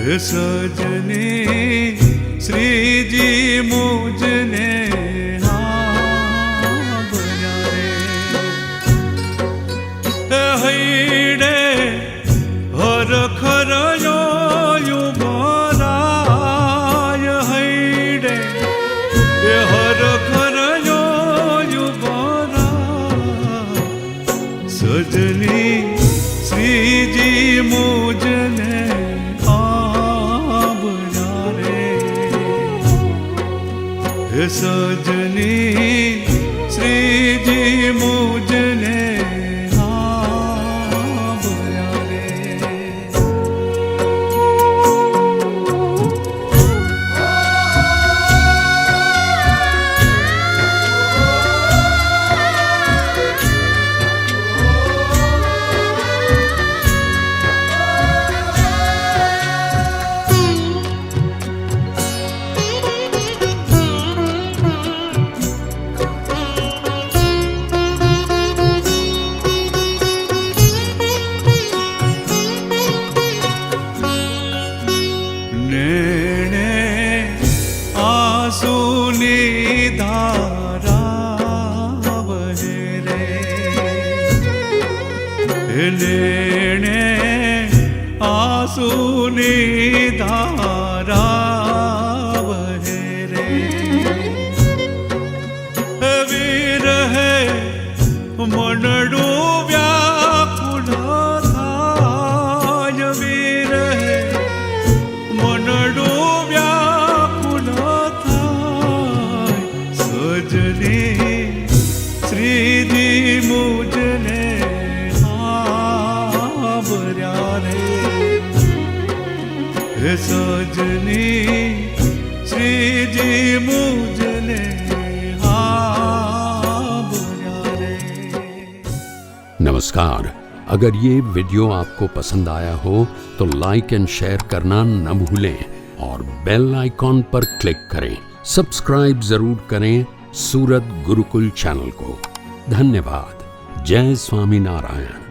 सजनी श्रीजी मुझने हैडे हर खरयो युवराय हैडे हर खरयो युवराय सजनी श्रीजी मुझने सजनी श्रीजी मुझने धारा बहे रे लेने आंसूनी धारा बहे रे विरहे मनडू व्याकुल थाय विरहे मनडू सजनी श्रीजी मुझने आबर्या रे सजनी श्रीजी मुझने आबर्या रे। नमस्कार। अगर ये वीडियो आपको पसंद आया हो तो लाइक एंड शेयर करना न भूलें और बेल आइकॉन पर क्लिक करें। सब्सक्राइब जरूर करें सूरत गुरुकुल चैनल को। धन्यवाद। जय स्वामी नारायण।